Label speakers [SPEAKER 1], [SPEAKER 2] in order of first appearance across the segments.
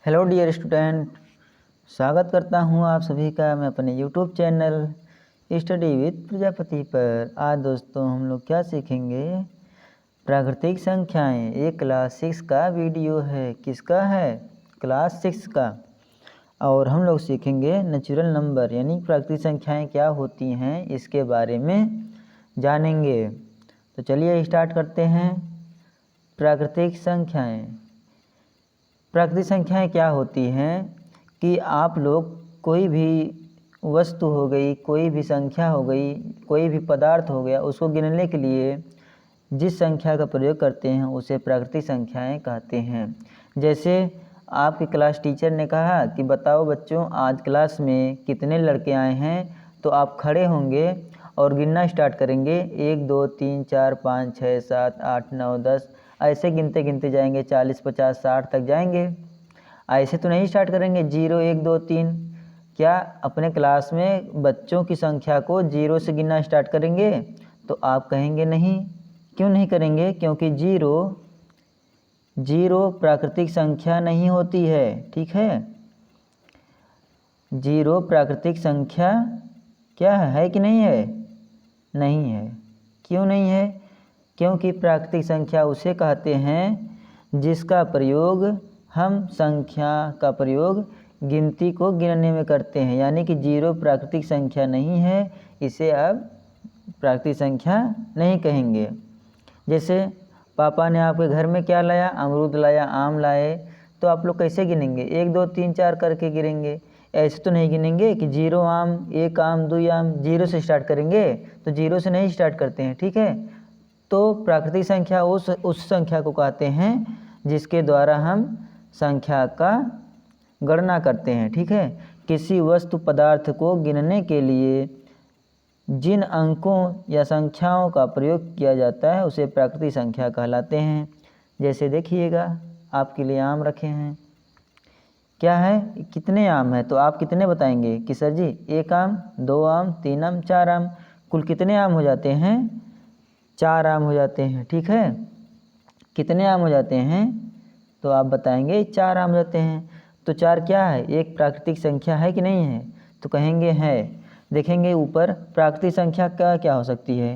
[SPEAKER 1] Hello dear student, स्वागत करता हूं आप सभी का मैं अपने YouTube channel study with Prajapati पर। आज दोस्तों हम लोग क्या सीखेंगे? प्राकृतिक संख्याएं। ये क्लास 6 का वीडियो है। किसका है? क्लास 6 का। और हम लोग सीखेंगे नेचुरल नंबर यानी प्राकृतिक संख्याएं क्या होती हैं इसके बारे में जानेंगे। तो चलिए स्टार्ट करते हैं। प्राकृतिक संख्याएं। प्राकृतिक संख्याएं क्या होती हैं कि आप लोग कोई भी वस्तु हो गई, कोई भी संख्या हो गई, कोई भी पदार्थ हो गया, उसको गिनने के लिए जिस संख्या का प्रयोग करते हैं उसे प्राकृतिक संख्याएं कहते हैं। जैसे आपके क्लास टीचर ने कहा कि बताओ बच्चों आज क्लास में कितने लड़के आए हैं, तो आप खड़े होंगे और गिनना स्टार्ट करेंगे। 1 2 3 4 5 6 7 8 9 10 ऐसे गिनते गिनते जाएंगे, 40 50 60 तक जाएंगे। ऐसे तो नहीं स्टार्ट करेंगे 0 1 2 3। क्या अपने क्लास में बच्चों की संख्या को 0 से गिनना स्टार्ट करेंगे? तो आप कहेंगे नहीं। क्यों नहीं करेंगे? क्योंकि जीरो प्राकृतिक संख्या नहीं होती है। ठीक है, 0 प्राकृतिक संख्या क्या है कि नहीं है? नहीं है। क्यों नहीं है? क्योंकि प्राकृतिक संख्या उसे कहते हैं जिसका प्रयोग हम संख्या का प्रयोग गिनती को गिनने में करते हैं। यानी कि 0 प्राकृतिक संख्या नहीं है, इसे आप प्राकृतिक संख्या नहीं कहेंगे। जैसे पापा ने आपके घर में क्या लाया? अमरूद लाया, आम लाए, तो आप लोग कैसे गिनेंगे? 1 2 3 4 करके गिनेंगे। ऐसे तो नहीं गिनेंगे कि 0 आम 1 आम 2 आम 0 से स्टार्ट करेंगे, तो 0 से नहीं स्टार्ट करते हैं। ठीक है, तो प्राकृतिक संख्या उस संख्या को कहते हैं जिसके द्वारा हम संख्या का गणना करते हैं। ठीक है, किसी वस्तु पदार्थ को गिनने के लिए जिन अंकों या संख्याओं का प्रयोग किया जाता है उसे प्राकृतिक संख्या कहलाते हैं। जैसे देखिएगा आपके लिए आम रखे हैं। क्या है? कितने आम हैं? तो आप कितने बताएंगे कि सर जी 1 आम 2 आम 3 आम 4 आम। कुल कितने आम हो जाते हैं? 4 आम हो जाते हैं। ठीक है, कितने आम हो जाते हैं? तो आप बताएंगे 4 आम हो जाते हैं। तो 4 क्या है? एक प्राकृतिक संख्या है कि नहीं है? तो कहेंगे है। देखेंगे ऊपर प्राकृतिक संख्या क्या हो सकती है?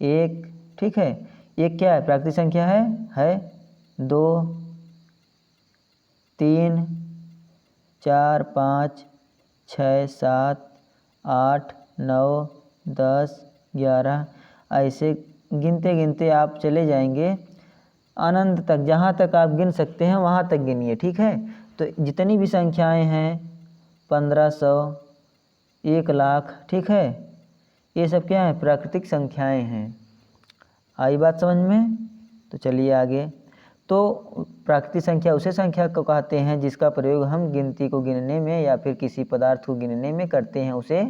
[SPEAKER 1] 1। ठीक है, 1 क्या है? प्राकृतिक संख्या है 2 3 4 5 6 7 8 9 10 11 ऐसे गिनते गिनते आप चले जाएंगे अनंत तक। जहाँ तक आप गिन सकते हैं वहाँ तक गिनिए। ठीक है, तो जितनी भी संख्याएं हैं 1500 1 लाख, ठीक है, ये सब क्या है? प्राकृतिक संख्याएं हैं। आई बात समझ में? तो चलिए आगे। तो प्राकृतिक संख्या उसे संख्या को कहते हैं जिसका प्रयोग हम गिनती को गिनने में या फिर किसी पदार्थ को गिनने में करते हैं, उसे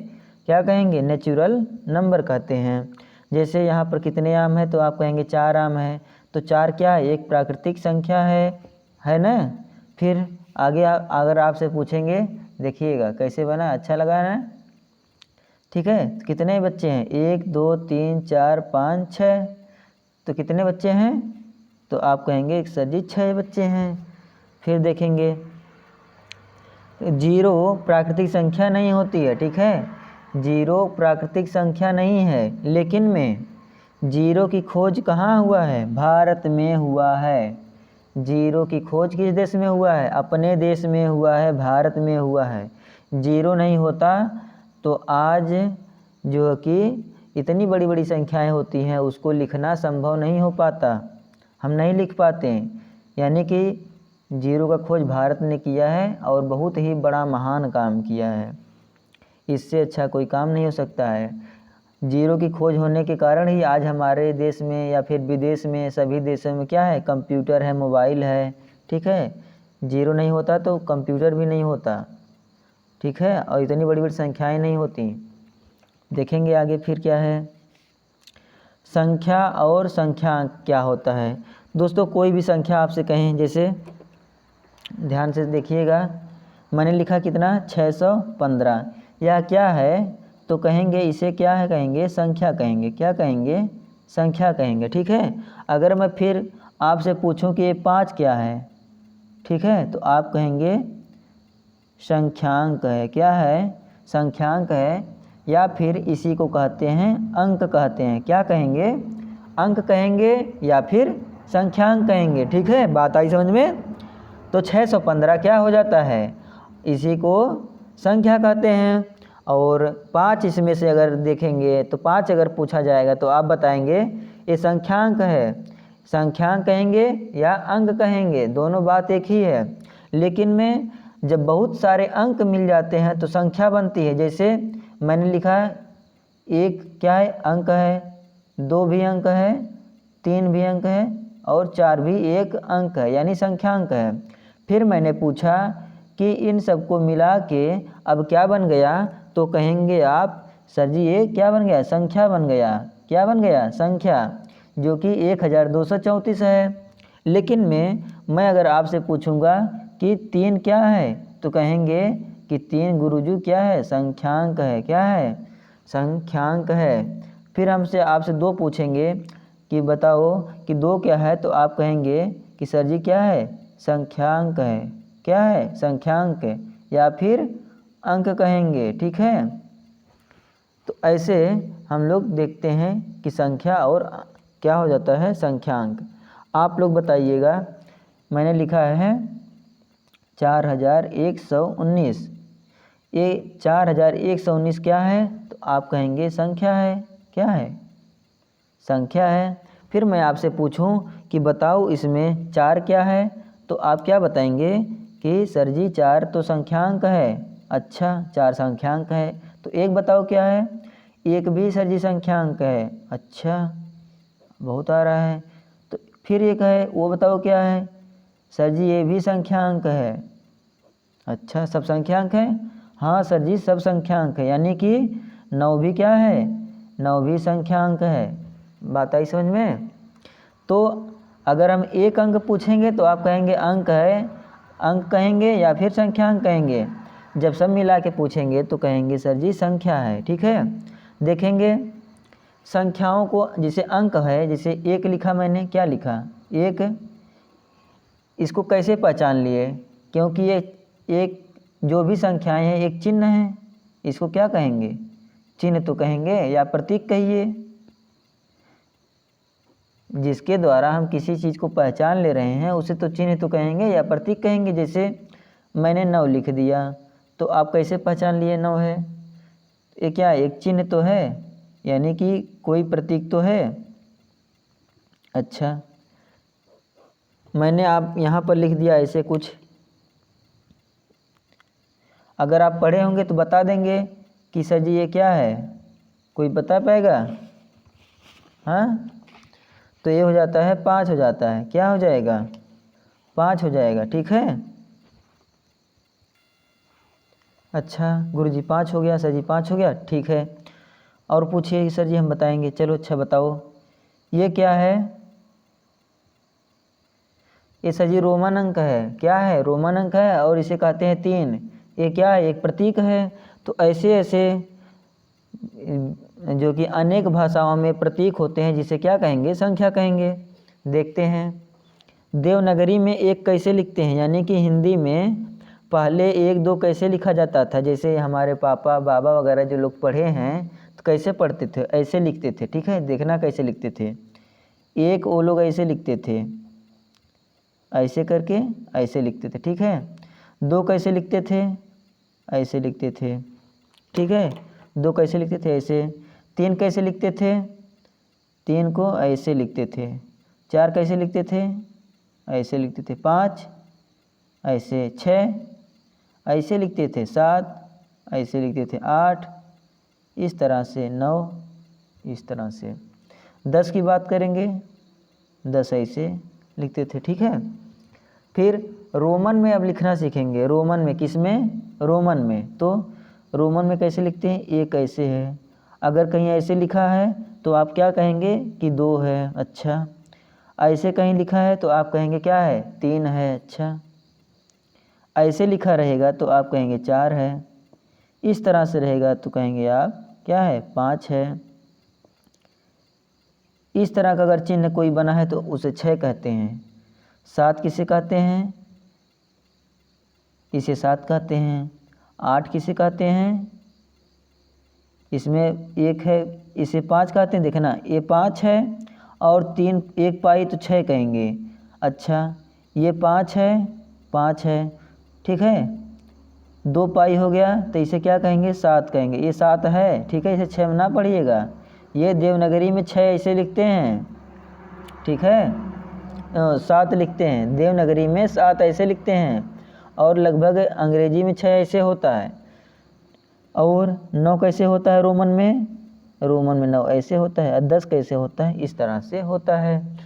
[SPEAKER 1] क्या कहेंगे? नेचुरल नंबर कहते हैं। जैसे यहाँ पर कितने आम हैं? तो आप कहेंगे 4 आम है। तो 4 क्या है? एक प्राकृतिक संख्या है ना। फिर आगे अगर आपसे पूछेंगे, देखिएगा कैसे बना, अच्छा लगा ना? ठीक है, कितने बच्चे हैं? 1 2 3 4 5 6। तो कितने बच्चे हैं? तो आप कहेंगे सर जी 6 बच्चे हैं। फिर देखेंगे 0 प्राकृतिक संख्या नहीं होती है। ठीक है, 0 प्राकृतिक संख्या नहीं है, लेकिन में 0 की खोज कहाँ हुआ है? भारत में हुआ है। 0 की खोज किस देश में हुआ है? अपने देश में हुआ है, भारत में हुआ है। 0 नहीं होता तो आज जो कि इतनी बड़ी बड़ी संख्याएं होती हैं उसको लिखना संभव नहीं हो पाता, हम नहीं लिख पाते। यानी कि 0 का खोज भारत ने किया है और बहुत ही बड़ा महान काम किया है। इससे अच्छा कोई काम नहीं हो सकता है। 0 की खोज होने के कारण ही आज हमारे देश में या फिर विदेश में सभी देशों में क्या है? कंप्यूटर है, मोबाइल है। ठीक है, 0 नहीं होता तो कंप्यूटर भी नहीं होता। ठीक है, और इतनी बड़ी बड़ी संख्याएं नहीं होती। देखेंगे आगे फिर क्या है। संख्या और संख्या क्या होता है? दोस्तों कोई भी संख्या आपसे कहें, जैसे ध्यान से देखिएगा, मैंने लिखा कितना? 615। यह क्या है? तो कहेंगे इसे क्या है? कहेंगे संख्या कहेंगे। क्या कहेंगे? संख्या कहेंगे। ठीक है, अगर मैं फिर आपसे पूछूं कि ये 5 क्या है? ठीक है, तो आप कहेंगे संख्यांक है। क्या है? संख्यांक है, या फिर इसी को कहते हैं अंक कहते हैं। क्या कहेंगे? अंक कहेंगे या फिर संख्यांक कहेंगे। ठीक है, बात आई समझ में? तो 615 क्या हो जाता है? इसी को संख्या कहते हैं। और 5 इसमें से अगर देखेंगे तो 5 अगर पूछा जाएगा तो आप बताएंगे ये संख्यांक है। संख्यांक कहेंगे या अंक कहेंगे, दोनों बात एक ही है। लेकिन में जब बहुत सारे अंक मिल जाते हैं तो संख्या बनती है। जैसे मैंने लिखा है 1 क्या है? अंक है, 2 भी अंक है, 3 भी अंक है और 4 भी एक अंक है, यानी संख्यांक है। फिर मैंने पूछा कि इन सबको मिला के अब क्या बन गया? तो कहेंगे आप सर जी ये क्या बन गया? संख्या बन गया। क्या बन गया? संख्या, जो कि 1234 है। लेकिन मैं अगर आपसे पूछूंगा कि 3 क्या है, तो कहेंगे कि 3 गुरुजी क्या है? संख्यांक है। क्या है? संख्यांक है। फिर हमसे आपसे 2 पूछेंगे कि बताओ कि 2 क्या है, तो आप कहेंगे कि सर जी क्या है? संख्यांक है। क्या है? संख्यांक है, या फिर अंक कहेंगे। ठीक है, तो ऐसे हम लोग देखते हैं कि संख्या और क्या हो जाता है? संख्यांक। आप लोग बताइएगा, मैंने लिखा है 4119। ये 4119 क्या है? तो आप कहेंगे संख्या है। क्या है? संख्या है। फिर मैं आपसे पूछूं कि बताओ इसमें 4 क्या है, तो आप क्या बताएंगे कि सर जी 4 तो संख्यांक है। अच्छा, 4 संख्यांक है। तो 1 बताओ क्या है? 1 भी सर जी संख्यांक है। अच्छा, बहुत आ रहा है। तो फिर 1 है, वो बताओ क्या है? सर जी ये भी संख्यांक है। अच्छा, सब संख्यांक है? हाँ सर जी सब संख्यांक है, यानी कि 9 भी क्या है? 9 भी संख्यांक है। बात आई समझ में? तो अगर हम 1 अंक पूछेंगे तो आप कहेंगे अंक है, अंक कहेंगे या फिर संख्यांक कहेंगे। जब सब मिला के पूछेंगे तो कहेंगे सर जी संख्या है। ठीक है, देखेंगे संख्याओं को, जैसे अंक है, जैसे 1 लिखा मैंने, क्या लिखा? 1। इसको कैसे पहचान लिए? क्योंकि ये एक जो भी संख्याएं हैं एक चिन्ह है। इसको क्या कहेंगे? चिन्ह तो कहेंगे या प्रतीक कहिए, जिसके द्वारा हम किसी चीज़ को पहचान ले रहे हैं उसे तो चिन्ह तो कहेंगे या प्रतीक कहेंगे। जैसे मैंने 9 लिख दिया, तो आप कैसे पहचान लिए 9 है? ये क्या एक चिन्ह तो है, यानी कि कोई प्रतीक तो है। अच्छा, मैंने आप यहाँ पर लिख दिया ऐसे कुछ, अगर आप पढ़े होंगे तो बता देंगे कि सर जी ये क्या है, कोई बता पाएगा? हाँ, तो ये हो जाता है 5 हो जाता है। क्या हो जाएगा? 5 हो जाएगा। ठीक है, अच्छा गुरुजी 5 हो गया, सर जी 5 हो गया। ठीक है, और पूछिए सर जी हम बताएंगे। चलो अच्छा बताओ ये क्या है? ये सर जी रोमन अंक है। क्या है? रोमन अंक है, और इसे कहते हैं 3। ये क्या है? एक प्रतीक है। तो ऐसे ऐसे जो कि अनेक भाषाओं में प्रतीक होते हैं, जिसे क्या कहेंगे? संख्या कहेंगे। देखते हैं देवनागरी में 1 कैसे लिखते हैं, यानी कि हिंदी में पहले 1 2 कैसे लिखा जाता था। जैसे हमारे पापा बाबा वगैरह जो लोग पढ़े हैं तो कैसे पढ़ते थे? ऐसे लिखते थे। ठीक है, देखना कैसे लिखते थे। 1 वो लोग ऐसे लिखते थे, ऐसे करके ऐसे लिखते थे। ठीक है, 2 कैसे लिखते थे? ऐसे लिखते थे। ठीक है, 2 कैसे लिखते थे? ऐसे। 3 कैसे लिखते थे? 3 को ऐसे लिखते थे। 4 कैसे लिखते थे? ऐसे लिखते थे। 5 ऐसे। 6 ऐसे लिखते थे। 7 ऐसे लिखते थे। 8 इस तरह से। 9 इस तरह से। 10 की बात करेंगे, 10 ऐसे लिखते थे। ठीक है, फिर रोमन में अब लिखना सीखेंगे। रोमन में, किस में? रोमन में। तो रोमन में कैसे लिखते हैं? 1 ऐसे है। अगर कहीं ऐसे लिखा है तो आप क्या कहेंगे कि 2 है। अच्छा, ऐसे कहीं लिखा है तो आप कहेंगे क्या है? 3 है। अच्छा, ऐसे लिखा रहेगा तो आप कहेंगे 4 है। इस तरह से रहेगा तो कहेंगे आप क्या है? 5 है। इस तरह का अगर चिन्ह कोई बना है तो उसे 6 कहते हैं। 7 किसे कहते हैं? इसे 7 कहते हैं। 8 किसे कहते हैं? इसमें 1 है, इसे 5 कहते हैं। देखना ये 5 है और 3 1 पाई तो 6 कहेंगे। अच्छा ये 5 है, 5 है, ठीक है। 2 पाई हो गया तो इसे क्या कहेंगे? 7 कहेंगे। ये 7 है, ठीक है, इसे 6 में ना पढ़िएगा। ये देवनागरी में 6 ऐसे लिखते हैं, ठीक है, 7 लिखते हैं। देवनागरी में 7 ऐसे लिखते हैं और लगभग अंग्रेजी में 6 ऐसे होता है। और 9 कैसे होता है रोमन में? रोमन में 9 ऐसे होता है। 10 कैसे होता है? इस तरह से होता है।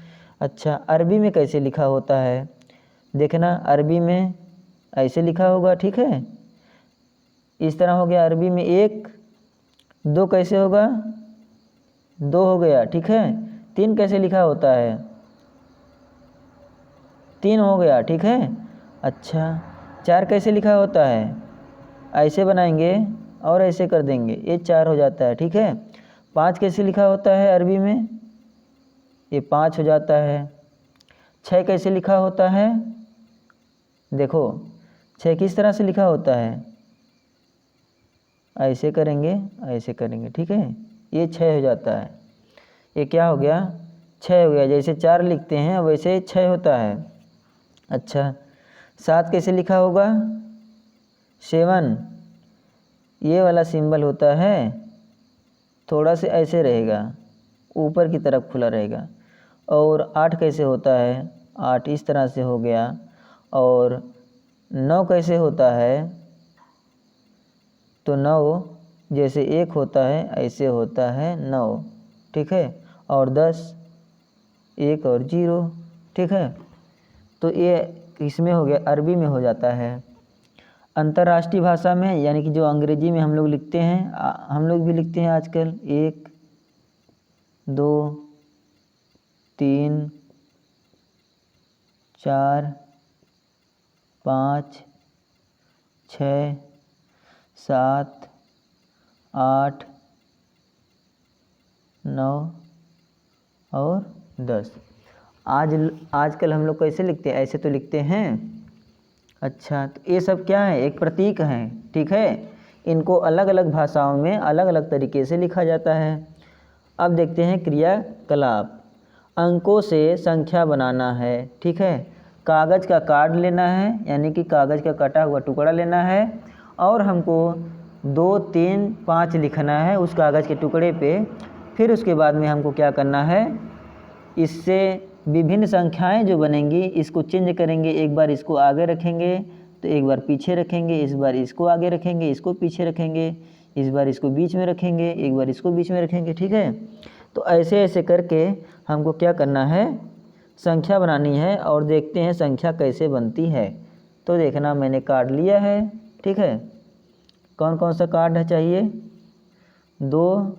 [SPEAKER 1] अच्छा अरबी में कैसे लिखा होता है? देखना अरबी में ऐसे लिखा होगा, ठीक है, इस तरह हो गया। अरबी में 1 2 कैसे होगा? 2 हो गया, ठीक है। 3 कैसे लिखा होता है? 3 हो गया, ठीक है। अच्छा 4 कैसे लिखा होता है? ऐसे बनाएंगे और ऐसे कर देंगे, ये 4 हो जाता है, ठीक है। 5 कैसे लिखा होता है अरबी में? ये 5 हो जाता है। 6 कैसे लिखा होता है? देखो 6 किस तरह से लिखा होता है? ऐसे करेंगे, ऐसे करेंगे, ठीक है, ये 6 हो जाता है। ये क्या हो गया? 6 हो गया। जैसे 4 लिखते हैं वैसे 6 होता है। अच्छा 7 कैसे लिखा होगा? 7 ये वाला सिंबल होता है, थोड़ा से ऐसे रहेगा, ऊपर की तरफ खुला रहेगा। और 8 कैसे होता है? 8 इस तरह से हो गया। और 9 कैसे होता है? तो 9 जैसे 1 होता है ऐसे होता है 9, ठीक है। और 10 1 और 0, ठीक है। तो ये इसमें हो गया, अरबी में हो जाता है। अंतर्राष्ट्रीय भाषा में यानी कि जो अंग्रेजी में हम लोग लिखते हैं, हम लोग भी लिखते हैं आजकल 1 2 3 4 5 6 7 8 9 और 10। आजकल हम लोग कैसे लिखते हैं? ऐसे तो लिखते हैं। अच्छा तो ये सब क्या है? एक प्रतीक हैं, ठीक है। इनको अलग अलग भाषाओं में अलग अलग तरीके से लिखा जाता है। अब देखते हैं क्रियाकलाप। अंकों से संख्या बनाना है, ठीक है। कागज़ का कार्ड लेना है, यानी कि कागज़ का कटा हुआ टुकड़ा लेना है और हमको 2 3 5 लिखना है उस कागज़ के टुकड़े पे। फिर उसके बाद में हमको क्या करना है? इससे विभिन्न संख्याएं जो बनेंगी इसको चेंज करेंगे। एक बार इसको आगे रखेंगे तो एक बार पीछे रखेंगे, इस बार इसको आगे रखेंगे, इसको पीछे रखेंगे, इस बार इसको बीच में रखेंगे, एक बार इसको बीच में रखेंगे, ठीक है। तो ऐसे ऐसे करके हमको क्या करना है? संख्या बनानी है और देखते हैं संख्या कैसे बनती है। तो देखना मैंने कार्ड लिया है, ठीक है। कौन कौन सा कार्ड है चाहिए? 2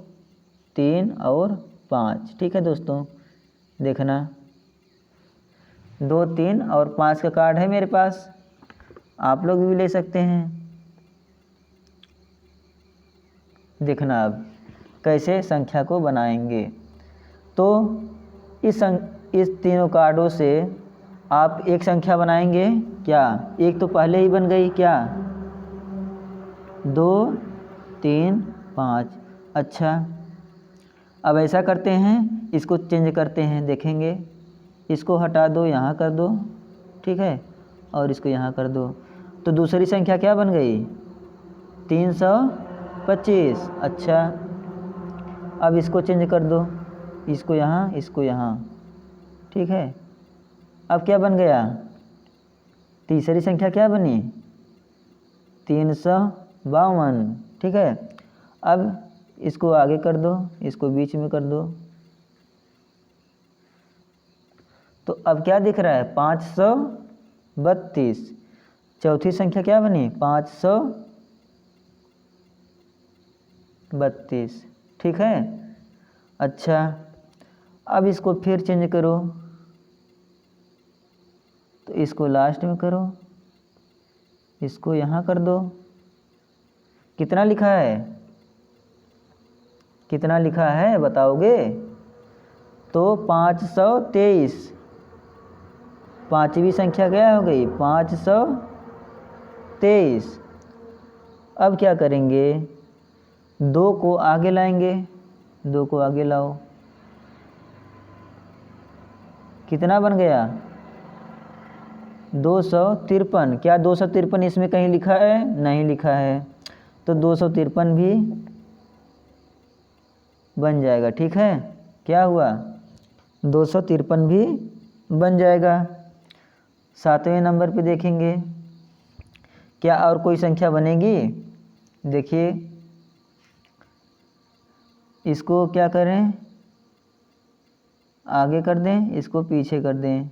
[SPEAKER 1] 3 और 5, ठीक है दोस्तों। देखना 2 3 और 5 का कार्ड है मेरे पास, आप लोग भी ले सकते हैं। देखना अब कैसे संख्या को बनाएंगे। तो इस तीनों कार्डों से आप एक संख्या बनाएंगे क्या? एक तो पहले ही बन गई क्या? 2 3 5। अच्छा अब ऐसा करते हैं, इसको चेंज करते हैं, देखेंगे। इसको हटा दो, यहाँ कर दो, ठीक है, और इसको यहाँ कर दो। तो दूसरी संख्या क्या बन गई? 325। अच्छा अब इसको चेंज कर दो, इसको यहाँ, इसको यहाँ, ठीक है। अब क्या बन गया? तीसरी संख्या क्या बनी? 352, ठीक है। अब इसको आगे कर दो, इसको बीच में कर दो। तो अब क्या दिख रहा है? 532। चौथी संख्या क्या बनी? 532, ठीक है। अच्छा अब इसको फिर चेंज करो, तो इसको लास्ट में करो, इसको यहाँ कर दो। कितना लिखा है? कितना लिखा है बताओगे? तो 523। पांचवी संख्या क्या हो गई? 523, 23। अब क्या करेंगे, 2 को आगे लाएंगे, 2 को आगे लाओ, कितना बन गया 253। क्या 253 इसमें कहीं लिखा है? नहीं लिखा है, तो 253 भी बन जाएगा। ठीक है, क्या हुआ 253 भी बन जाएगा। 7वें नंबर पे देखेंगे, क्या और कोई संख्या बनेगी? देखिए इसको क्या करें, आगे कर दें, इसको पीछे कर दें,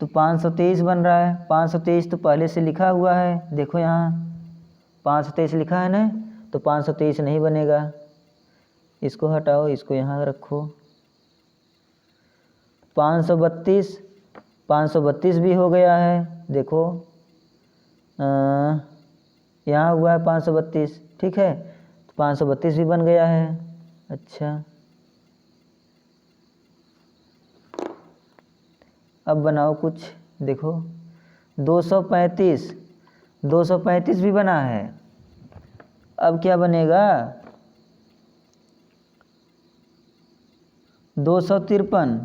[SPEAKER 1] तो 523 बन रहा है। 523 तो पहले से लिखा हुआ है, देखो यहाँ 523 लिखा है ना, तो 523 नहीं बनेगा। इसको हटाओ, इसको यहाँ रखो। 532, 532 भी हो गया है, देखो यहाँ हुआ है 532। ठीक है, तो 532 भी बन गया है। अच्छा, अब बनाओ कुछ, देखो 235, 235 भी बना है। अब क्या बनेगा 253।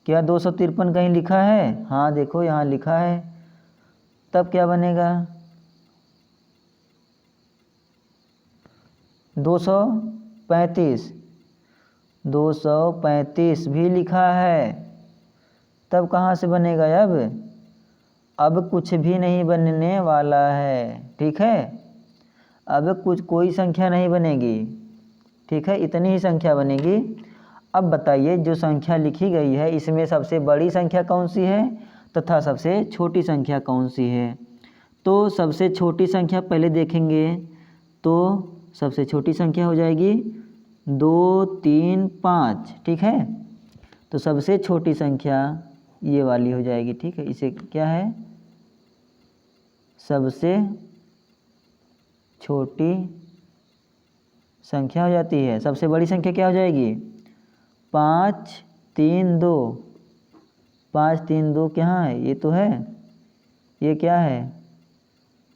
[SPEAKER 1] क्या 253 कहीं लिखा है? हाँ देखो यहाँ लिखा है, तब क्या बनेगा 235। 235 भी लिखा है, तब कहाँ से बनेगा? अब कुछ भी नहीं बनने वाला है। ठीक है, अब कोई संख्या नहीं बनेगी। ठीक है, इतनी ही संख्या बनेगी। अब बताइए जो संख्या लिखी गई है इसमें सबसे बड़ी संख्या कौन सी है तथा सबसे छोटी संख्या कौन सी है? तो सबसे छोटी संख्या पहले देखेंगे, तो सबसे छोटी संख्या हो जाएगी 2, 3, 5। ठीक है, तो सबसे छोटी संख्या ये वाली हो जाएगी। ठीक है, इसे क्या है, सबसे छोटी संख्या हो जाती है। सबसे बड़ी संख्या क्या हो जाएगी 5, 3, 2। 5, 3, 2 क्या है, ये तो है, ये क्या है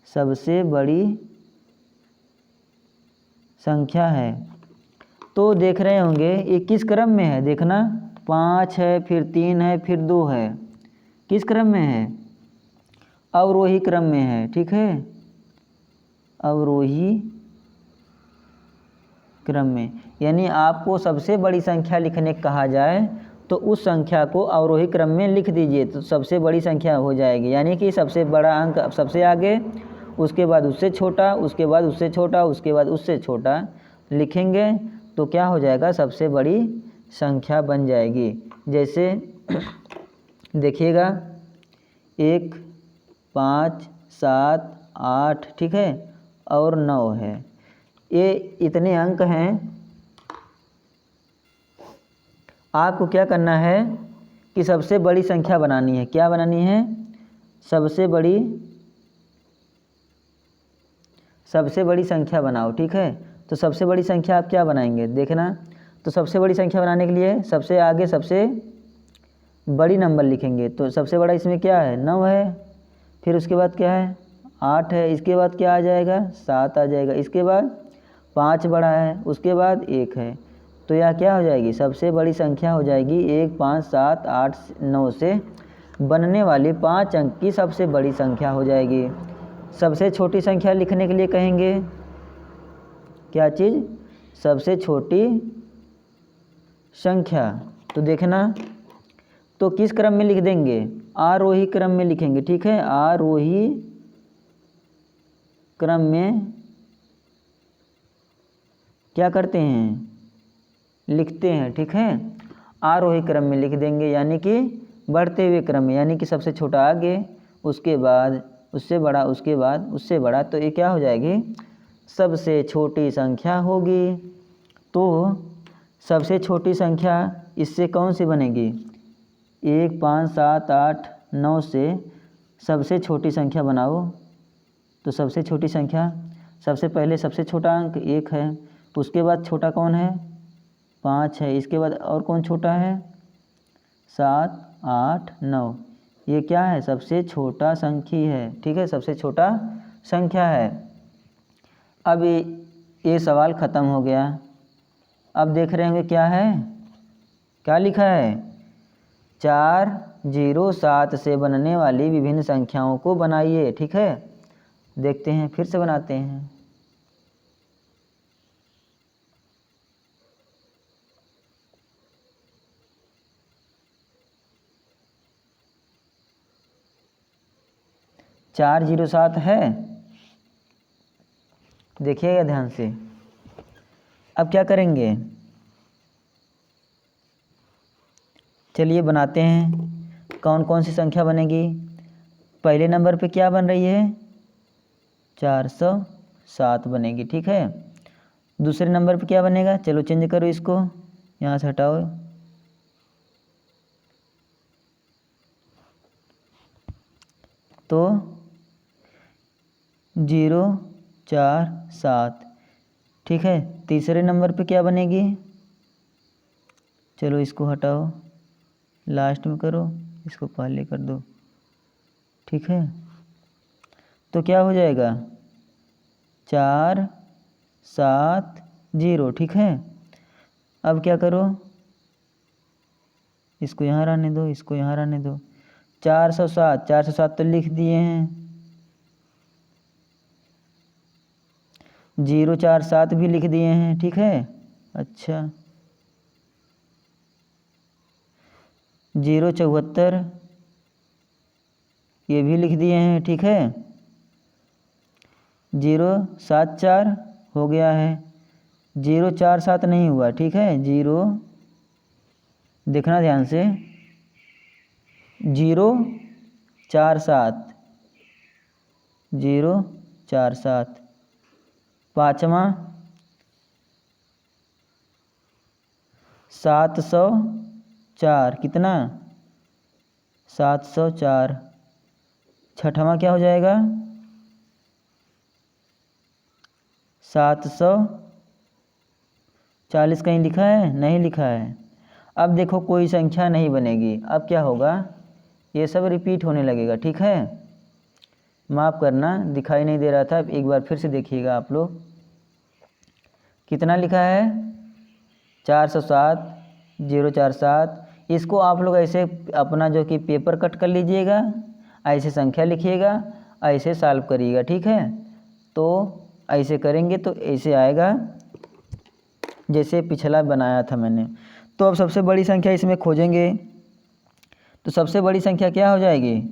[SPEAKER 1] सबसे बड़ी संख्या है। तो देख रहे होंगे ये किस क्रम में है, देखना 5 है, फिर 3 है, फिर 2 है, किस क्रम में है? अवरोही क्रम में है। ठीक है, अवरोही क्रम में, यानी आपको सबसे बड़ी संख्या लिखने कहा जाए तो उस संख्या को अवरोही क्रम में लिख दीजिए, तो सबसे बड़ी संख्या हो जाएगी। यानी कि सबसे बड़ा अंक सबसे आगे, उसके बाद उससे छोटा, उसके बाद उससे छोटा, उसके बाद उससे छोटा लिखेंगे तो क्या हो जाएगा, सबसे बड़ी संख्या बन जाएगी। जैसे देखिएगा 1, 5, 7, 8, ठीक है, और 9 है, ये इतने अंक हैं। आपको क्या करना है कि सबसे बड़ी संख्या बनानी है। क्या बनानी है? सबसे बड़ी संख्या बनाओ। ठीक है, तो सबसे बड़ी संख्या आप क्या बनाएंगे देखना। तो सबसे बड़ी संख्या बनाने के लिए सबसे आगे सबसे बड़ी नंबर लिखेंगे। तो सबसे बड़ा इसमें क्या है 9 है, फिर उसके बाद क्या है 8 है, इसके बाद क्या आ जाएगा 7 आ जाएगा, इसके बाद 5 बड़ा है, उसके बाद 1 है। तो यह क्या हो जाएगी, सबसे बड़ी संख्या हो जाएगी 1, 5, 7, 8, 9 से बनने वाली 5 अंक की सबसे बड़ी संख्या हो जाएगी। सबसे छोटी संख्या लिखने के लिए कहेंगे क्या चीज़, सबसे छोटी संख्या। तो देखना, तो किस क्रम में लिख देंगे, आरोही क्रम में लिखेंगे। ठीक है, आरोही क्रम में क्या करते हैं, लिखते हैं। ठीक है, आरोही क्रम में लिख देंगे, यानी कि बढ़ते हुए क्रम में, यानी कि सबसे छोटा आगे, उसके बाद उससे बड़ा, उसके बाद उससे बड़ा, तो ये क्या हो जाएगी, सबसे छोटी संख्या होगी। तो सबसे छोटी संख्या इससे कौन सी बनेगी, 1, 5, 7, 8, 9 से सबसे छोटी संख्या बनाओ। तो सबसे छोटी संख्या, सबसे पहले सबसे छोटा अंक 1 है, उसके बाद छोटा कौन है 5 है, इसके बाद और कौन छोटा है 7, 8, 9, ये क्या है, सबसे छोटा संख्या है, ठीक है, सबसे छोटा संख्या है। अब ये सवाल ख़त्म हो गया। अब देख रहे होंगे क्या है, क्या लिखा है, 4, 0, 7 से बनने वाली विभिन्न संख्याओं को बनाइए, ठीक है। देखते हैं, फिर से बनाते हैं। चार 0 7 है, देखिएगा ध्यान से। अब क्या करेंगे, चलिए बनाते हैं। कौन कौन सी संख्या बनेगी, पहले नंबर पे क्या बन रही है, 407 बनेगी, ठीक है। दूसरे नंबर पे क्या बनेगा, चलो चेंज करो इसको, यहाँ से हटाओ, तो 0 4 7, ठीक है। तीसरे नंबर पे क्या बनेगी, चलो इसको हटाओ, लास्ट में करो, इसको पहले कर दो, ठीक है। तो क्या हो जाएगा, 4 7 0, ठीक है। अब क्या करो, इसको यहाँ रहने दो, इसको यहाँ रहने दो। 407 तो लिख दिए हैं, 0 4 7 भी लिख दिए हैं, ठीक है। अच्छा, 0 74 ये भी लिख दिए हैं, ठीक है। 0 7 4 हो गया है, 0 4 7 नहीं हुआ, ठीक है। 0, देखना ध्यान से, 0 4 7, 0 4 7, पाँचवा 704, कितना, 704। छठवां क्या हो जाएगा, 740, कहीं लिखा है, नहीं लिखा है। अब देखो कोई संख्या नहीं बनेगी, अब क्या होगा, ये सब रिपीट होने लगेगा, ठीक है। माफ़ करना, दिखाई नहीं दे रहा था, एक बार फिर से देखिएगा आप लोग। कितना लिखा है, 407, 047। इसको आप लोग ऐसे अपना जो कि पेपर कट कर लीजिएगा, ऐसे संख्या लिखिएगा, ऐसे सॉल्व करिएगा, ठीक है। तो ऐसे करेंगे तो ऐसे आएगा जैसे पिछला बनाया था मैंने। तो अब सबसे बड़ी संख्या इसमें खोजेंगे, तो सबसे बड़ी संख्या क्या हो जाएगी,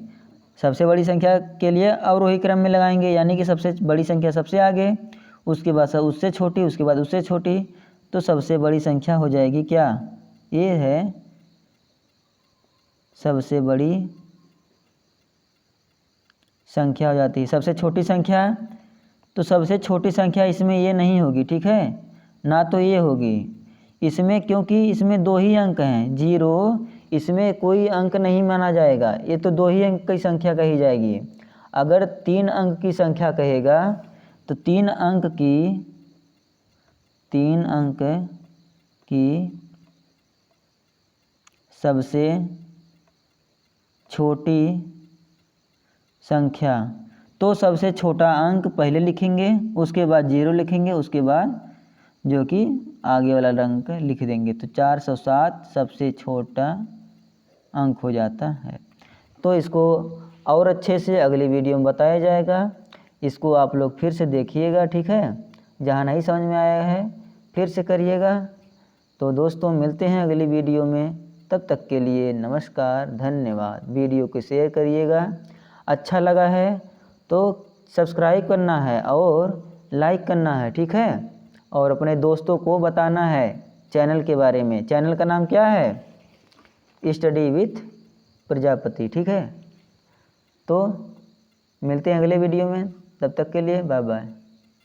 [SPEAKER 1] सबसे बड़ी संख्या के लिए अवरोही क्रम में लगाएंगे, यानी कि सबसे बड़ी संख्या सबसे आगे, उसके बाद उससे छोटी, उसके बाद उससे छोटी। तो सबसे बड़ी संख्या हो जाएगी क्या, ये है सबसे बड़ी संख्या हो जाती है। सबसे छोटी संख्या, तो सबसे छोटी संख्या इसमें ये नहीं होगी, ठीक है, ना तो ये होगी इसमें, क्योंकि इसमें 2 ही अंक हैं, 0, इसमें कोई अंक नहीं माना जाएगा, ये तो 2 ही अंक की संख्या कही जाएगी। अगर 3 अंक की संख्या कहेगा तो 3 अंक की सबसे छोटी संख्या, तो सबसे छोटा अंक पहले लिखेंगे, उसके बाद 0 लिखेंगे, उसके बाद जो कि आगे वाला अंक लिख देंगे। तो 407 सबसे छोटा अंक हो जाता है। तो इसको और अच्छे से अगली वीडियो में बताया जाएगा, इसको आप लोग फिर से देखिएगा, ठीक है। जहाँ नहीं समझ में आया है फिर से करिएगा। तो दोस्तों मिलते हैं अगली वीडियो में, तब तक के लिए नमस्कार, धन्यवाद। वीडियो को शेयर करिएगा, अच्छा लगा है तो सब्सक्राइब करना है और लाइक करना है, ठीक है। और अपने दोस्तों को बताना है चैनल के बारे में। चैनल का नाम क्या है, स्टडी विथ प्रजापति, ठीक है। तो मिलते हैं अगले वीडियो में, तब तक के लिए बाय बाय।